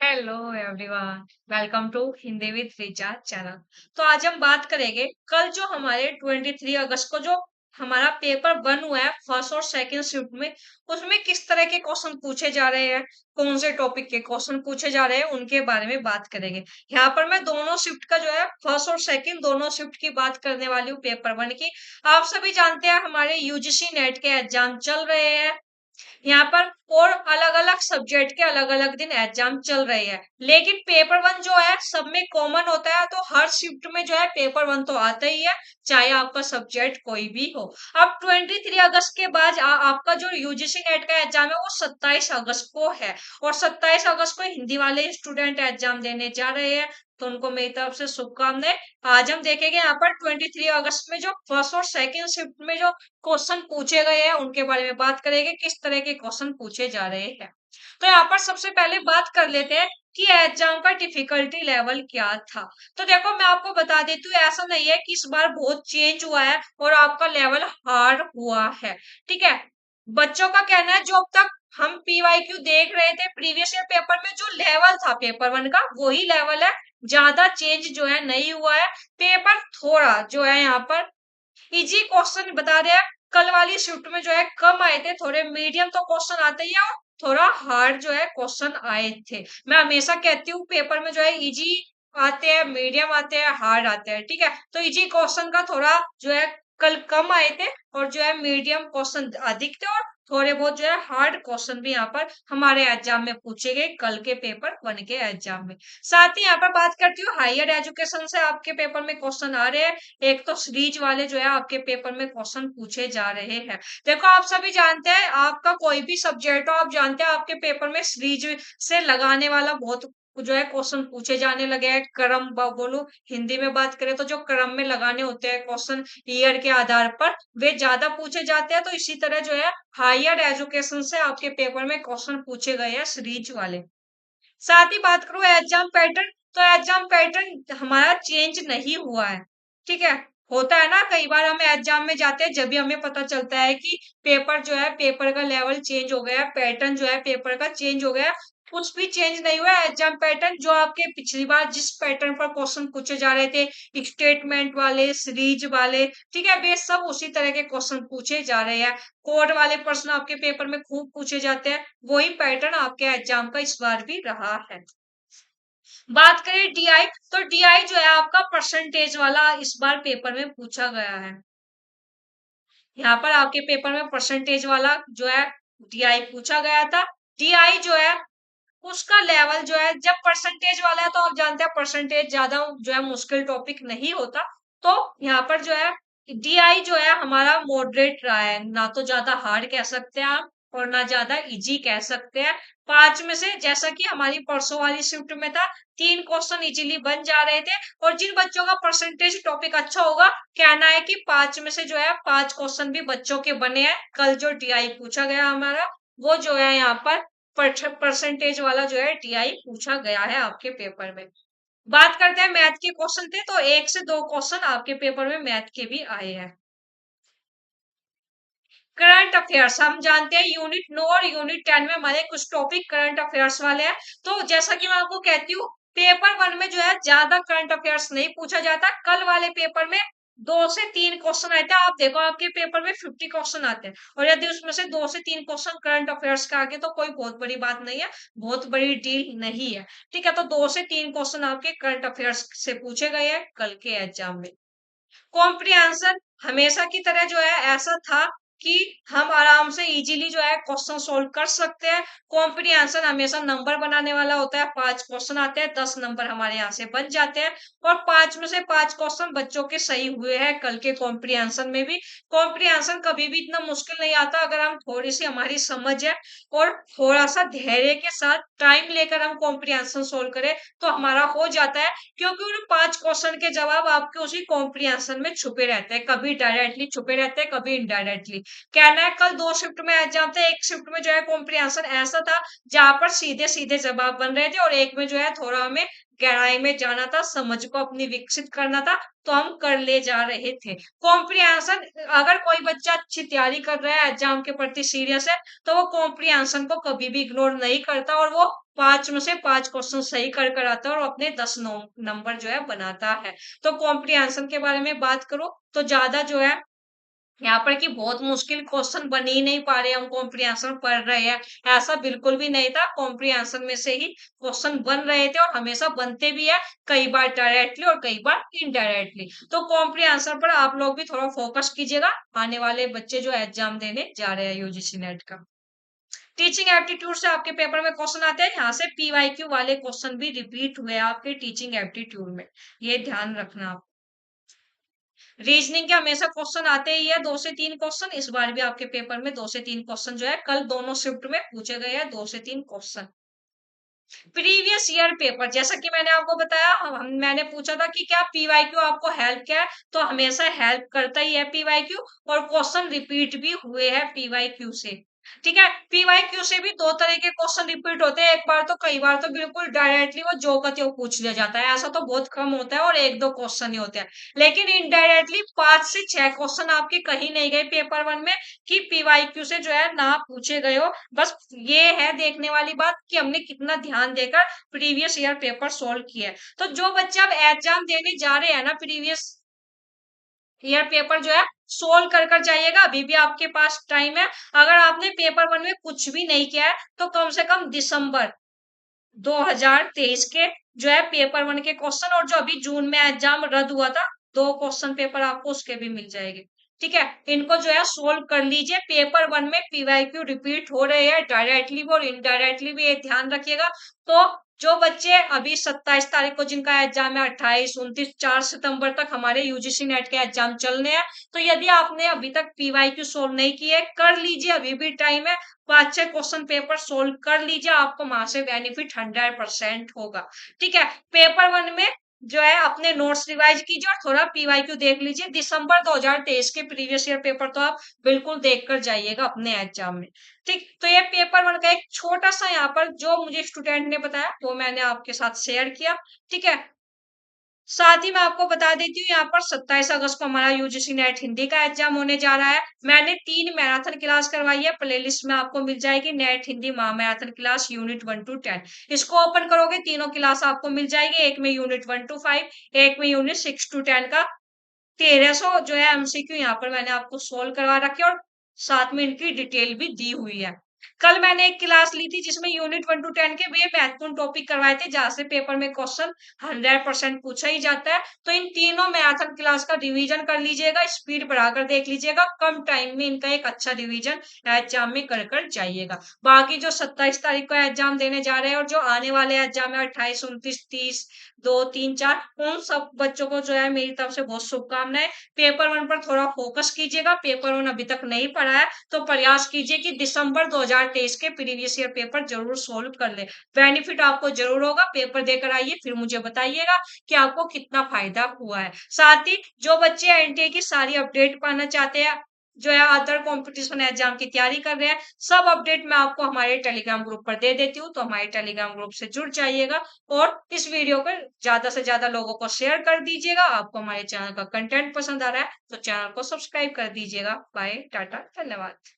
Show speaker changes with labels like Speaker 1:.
Speaker 1: Hello everyone. Welcome to Hindi with Richa channel. तो आज हम बात करेंगे कल जो हमारे 23 अगस्त को जो हमारा पेपर वन हुआ है फर्स्ट और सेकंड शिफ्ट में, उसमें किस तरह के क्वेश्चन पूछे जा रहे हैं, कौन से टॉपिक के क्वेश्चन पूछे जा रहे हैं, उनके बारे में बात करेंगे। यहाँ पर मैं दोनों शिफ्ट का जो है फर्स्ट और सेकंड दोनों शिफ्ट की बात करने वाली हूँ पेपर वन की। आप सभी जानते हैं हमारे यूजीसी नेट के एग्जाम चल रहे हैं यहाँ पर, और अलग अलग सब्जेक्ट के अलग अलग दिन एग्जाम चल रहे हैं। लेकिन पेपर वन जो है सब में कॉमन होता है, तो हर शिफ्ट में जो है पेपर वन तो आता ही है, चाहे आपका सब्जेक्ट कोई भी हो। अब 23 अगस्त के बाद आपका जो यूजीसी नेट का एग्जाम है वो 27 अगस्त को है, और 27 अगस्त को हिंदी वाले स्टूडेंट एग्जाम देने जा रहे हैं, तो उनको मेरी तरफ से शुभकामनाएं। आज हम देखेंगे यहाँ पर 23 अगस्त में जो फर्स्ट और सेकंड शिफ्ट में जो क्वेश्चन पूछे गए हैं उनके बारे में बात करेंगे, किस तरह के क्वेश्चन पूछे जा रहे हैं। तो यहाँ पर सबसे पहले बात कर लेते हैं कि एग्जाम का डिफिकल्टी लेवल क्या था। तो देखो मैं आपको बता देती हूँ, ऐसा नहीं है कि इस बार बहुत चेंज हुआ है और आपका लेवल हार्ड हुआ है। ठीक है, बच्चों का कहना है जो अब तक हम पीवाईक्यू देख रहे थे प्रीवियस ईयर पेपर में, जो लेवल था पेपर वन का वही लेवल है, ज्यादा चेंज जो है नहीं हुआ है। पेपर थोड़ा जो है यहाँ पर इजी क्वेश्चन बता रहे हैं, कल वाली शिफ्ट में जो है कम आए थे, थोड़े मीडियम तो क्वेश्चन आते ही है और थोड़ा हार्ड जो है क्वेश्चन आए थे। मैं हमेशा कहती हूँ पेपर में जो है इजी आते हैं, मीडियम आते हैं, हार्ड आते हैं। ठीक है, तो इजी क्वेश्चन का थोड़ा जो है कल कम आए थे, और जो है मीडियम क्वेश्चन अधिक थे, और थोड़े बहुत जो है हार्ड क्वेश्चन भी यहाँ पर हमारे एग्जाम में पूछे गए कल के पेपर वन के एग्जाम में। साथ ही यहाँ पर बात करती हूँ हायर एजुकेशन से आपके पेपर में क्वेश्चन आ रहे हैं। एक तो सीरीज वाले जो है आपके पेपर में क्वेश्चन पूछे जा रहे हैं। देखो आप सभी जानते हैं, आपका कोई भी सब्जेक्ट हो, आप जानते हैं आपके पेपर में सीरीज से लगाने वाला बहुत जो है क्वेश्चन पूछे जाने लगे हैं। क्रम बोलो, हिंदी में बात करें तो जो क्रम में लगाने होते हैं क्वेश्चन ईयर के आधार पर, वे ज्यादा पूछे जाते हैं। तो इसी तरह जो है हायर एजुकेशन से आपके पेपर में क्वेश्चन पूछे गए हैं सीरीज वाले। साथ ही बात करूं एग्जाम पैटर्न, तो एग्जाम पैटर्न हमारा चेंज नहीं हुआ है। ठीक है, होता है ना कई बार हम एग्जाम में जाते हैं जब भी हमें पता चलता है कि पेपर जो है पेपर का लेवल चेंज हो गया, पैटर्न जो है पेपर का चेंज हो गया। कुछ भी चेंज नहीं हुआ है, एग्जाम पैटर्न जो आपके पिछली बार जिस पैटर्न पर क्वेश्चन पूछे जा रहे थे, स्टेटमेंट वाले, सीरीज वाले, ठीक है, वे सब उसी तरह के क्वेश्चन पूछे जा रहे हैं। कोड वाले प्रश्न आपके पेपर में खूब पूछे जाते हैं, वही पैटर्न आपके एग्जाम का इस बार भी रहा है। बात करें डीआई, तो डीआई जो है आपका परसेंटेज वाला इस बार पेपर में पूछा गया है। यहाँ पर आपके पेपर में परसेंटेज वाला जो है डीआई पूछा गया था। डीआई जो है उसका लेवल जो है, जब परसेंटेज वाला है तो आप जानते हैं परसेंटेज ज्यादा जो है मुश्किल टॉपिक नहीं होता। तो यहाँ पर जो है डीआई जो है हमारा मॉडरेट रहा है, ना तो ज्यादा हार्ड कह सकते हैं आप और ना ज्यादा इजी कह सकते हैं। पांच में से, जैसा कि हमारी परसों वाली शिफ्ट में था, तीन क्वेश्चन इजीली बन जा रहे थे। और जिन बच्चों का परसेंटेज टॉपिक अच्छा होगा, कहना है कि पांच में से जो है पांच क्वेश्चन भी बच्चों के बने हैं। कल जो डीआई पूछा गया हमारा, वो जो है यहाँ पर परसेंटेज वाला जो है टीआई पूछा गया है आपके पेपर में। बात करते हैं मैथ के क्वेश्चन थे, तो एक से दो क्वेश्चन आपके पेपर में मैथ के भी आए हैं। करंट अफेयर्स, हम जानते हैं यूनिट 9 और यूनिट 10 में हमारे कुछ टॉपिक करंट अफेयर्स वाले हैं। तो जैसा कि मैं आपको कहती हूँ, पेपर वन में जो है ज्यादा करंट अफेयर्स नहीं पूछा जाता। कल वाले पेपर में दो से तीन क्वेश्चन आए थे। आप देखो आपके पेपर में 50 क्वेश्चन आते हैं, और यदि उसमें से दो से तीन क्वेश्चन करंट अफेयर्स का आगे तो कोई बहुत बड़ी बात नहीं है, बहुत बड़ी डील नहीं है। ठीक है, तो दो से तीन क्वेश्चन आपके करंट अफेयर्स से पूछे गए हैं कल के एग्जाम में। कॉम्प्रिहेंशन हमेशा की तरह जो है ऐसा था कि हम आराम से इजीली जो है क्वेश्चन सोल्व कर सकते हैं। कॉम्प्रिहेंशन हमेशा नंबर बनाने वाला होता है, पांच क्वेश्चन आते हैं, 10 नंबर हमारे यहाँ से बन जाते हैं, और पांच में से पांच क्वेश्चन बच्चों के सही हुए हैं कल के कॉम्प्रिहेंशन में भी। कॉम्प्रिहेंशन कभी भी इतना मुश्किल नहीं आता अगर हम थोड़ी सी हमारी समझ है और थोड़ा सा धैर्य के साथ टाइम लेकर हम कॉम्प्रिहेंशन सोल्व करें तो हमारा हो जाता है। क्योंकि उन पांच क्वेश्चन के जवाब आपके उसी कॉम्प्रिहेंशन में छुपे रहते हैं, कभी डायरेक्टली छुपे रहते हैं, कभी इनडायरेक्टली। कहना है कल दो शिफ्ट में एग्जाम थे, एक शिफ्ट में जो है कॉम्प्रिहेंशन ऐसा था जहां पर सीधे सीधे जवाब बन रहे थे, और एक में जो है थोड़ा हमें गहराई में जाना था, समझ को अपनी विकसित करना था, तो हम कर ले जा रहे थे कॉम्प्रिहेंशन। अगर कोई बच्चा अच्छी तैयारी कर रहा है, एग्जाम के प्रति सीरियस है, तो वो कॉम्प्रिहेंशन को कभी भी इग्नोर नहीं करता, और वो 5 में से 5 क्वेश्चन सही कर आता है और अपने 10 नंबर जो है बनाता है। तो कॉम्प्रिहेंशन के बारे में बात करो तो ज्यादा जो है यहाँ पर कि बहुत मुश्किल क्वेश्चन बन ही नहीं पा रहे, हम कॉम्प्रिहेंशन पढ़ रहे हैं, ऐसा बिल्कुल भी नहीं था। कॉम्प्रिहेंशन में से ही क्वेश्चन बन रहे थे और हमेशा बनते भी है, कई बार डायरेक्टली और कई बार इनडायरेक्टली। तो कॉम्प्रिहेंशन पर आप लोग भी थोड़ा फोकस कीजिएगा, आने वाले बच्चे जो एग्जाम देने जा रहे हैं यूजीसी नेट का। टीचिंग एप्टीट्यूड से आपके पेपर में क्वेश्चन आते हैं, यहाँ से पीवाईक्यू वाले क्वेश्चन भी रिपीट हुए आपके टीचिंग एप्टीट्यूड में, ये ध्यान रखना आप। रीजनिंग के हमेशा क्वेश्चन आते ही है, 2 से 3 क्वेश्चन। इस बार भी आपके पेपर में 2 से 3 क्वेश्चन जो है कल दोनों शिफ्ट में पूछे गए हैं, 2 से 3 क्वेश्चन। प्रीवियस ईयर पेपर, जैसा कि मैंने आपको बताया, मैंने पूछा था कि क्या पीवाईक्यू आपको हेल्प किया है, तो हमेशा हेल्प करता ही है पीवाईक्यू, और क्वेश्चन रिपीट भी हुए हैं पीवाईक्यू से। ठीक है, पीवाईक्यू से भी 2 तरह के क्वेश्चन रिपीट होते हैं, एक बार तो, कई बार तो बिल्कुल डायरेक्टली वो जो का त्यों पूछ लिया जाता है, ऐसा तो बहुत कम होता है और 1-2 क्वेश्चन ही होते हैं। लेकिन इनडायरेक्टली 5 से 6 क्वेश्चन आपके कहीं नहीं गए पेपर 1 में कि पीवाईक्यू से जो है ना पूछे गए हो। बस ये है देखने वाली बात कि हमने कितना ध्यान देकर प्रीवियस ईयर पेपर सोल्व किया है। तो जो बच्चे अब एग्जाम देने जा रहे हैं ना, प्रीवियस ईयर पेपर जो है सोल्व कर जाइएगा, अभी भी आपके पास टाइम है। अगर आपने पेपर 1 में कुछ भी नहीं किया है तो कम से कम दिसंबर 2023 के जो है पेपर 1 के क्वेश्चन, और जो अभी जून में एग्जाम रद्द हुआ था 2 क्वेश्चन पेपर आपको उसके भी मिल जाएंगे। ठीक है, इनको जो है सोल्व कर लीजिए। पेपर 1 में पीवाईक्यू रिपीट हो रहे हैं डायरेक्टली भी और इनडायरेक्टली भी, ये ध्यान रखिएगा। तो जो बच्चे अभी 27 तारीख को जिनका एग्जाम है, 28, 29, 4 सितंबर तक हमारे यूजीसी नेट के एग्जाम चलने हैं। तो यदि आपने अभी तक पीवाईक्यू सोल्व नहीं किए, कर लीजिए, अभी भी टाइम है। 5-6 क्वेश्चन पेपर सोल्व कर लीजिए, आपको वहां से बेनिफिट 100% होगा। ठीक है, पेपर 1 में जो है अपने नोट्स रिवाइज कीजिए और थोड़ा पीवाईक्यू देख लीजिए। दिसंबर 2023 के प्रीवियस ईयर पेपर तो आप बिल्कुल देख कर जाइएगा अपने एग्जाम में। ठीक, तो ये पेपर 1 का एक छोटा सा यहाँ पर जो मुझे स्टूडेंट ने बताया वो मैंने आपके साथ शेयर किया। ठीक है, साथ ही मैं आपको बता देती हूँ, यहाँ पर 27 अगस्त को हमारा यूजीसी नेट हिंदी का एग्जाम होने जा रहा है। मैंने 3 मैराथन क्लास करवाई है, प्लेलिस्ट में आपको मिल जाएगी, नेट हिंदी महा मैराथन क्लास यूनिट 1 to 10। इसको ओपन करोगे, तीनों क्लास आपको मिल जाएगी, एक में यूनिट 1 to 5, एक में यूनिट 6 to 10 का 1300 जो है एमसीक्यू यहाँ पर मैंने आपको सोल्व करवा रखे और साथ में इनकी डिटेल भी दी हुई है। कल मैंने एक क्लास ली थी जिसमें यूनिट 1 to 10 के वे महत्वपूर्ण टॉपिक करवाए थे, जहां से पेपर में क्वेश्चन 100% पूछा ही जाता है। तो इन तीनों मैराथन क्लास का रिवीजन कर लीजिएगा, स्पीड बढ़ाकर देख लीजिएगा, कम टाइम में इनका एक अच्छा रिवीजन एग्जाम में कर जाइएगा। बाकी जो 27 तारीख को एग्जाम देने जा रहे हैं और जो आने वाले एग्जाम है 28, 29, 30, 2, 3, 4, उन सब बच्चों को जो है मेरी तरफ से बहुत शुभकामनाएं। पेपर 1 पर थोड़ा फोकस कीजिएगा, पेपर 1 अभी तक नहीं पढ़ा है तो प्रयास कीजिए कि दिसंबर 2023 के प्रीवियस ईयर पेपर जरूर सोल्व कर ले। बेनिफिट आपको जरूर होगा, पेपर देकर आइए फिर मुझे बताइएगा कि आपको कितना फायदा हुआ है। साथ ही जो बच्चे एनटीए की सारी अपडेट पाना चाहते हैं, जो है अदर कंपटीशन एग्जाम की तैयारी कर रहे हैं, सब अपडेट मैं आपको हमारे टेलीग्राम ग्रुप पर दे देती हूँ, तो हमारे टेलीग्राम ग्रुप से जुड़ जाइएगा और इस वीडियो को ज्यादा से ज्यादा लोगों को शेयर कर दीजिएगा। आपको हमारे चैनल का कंटेंट पसंद आ रहा है तो चैनल को सब्सक्राइब कर दीजिएगा। बाय, टाटा, धन्यवाद।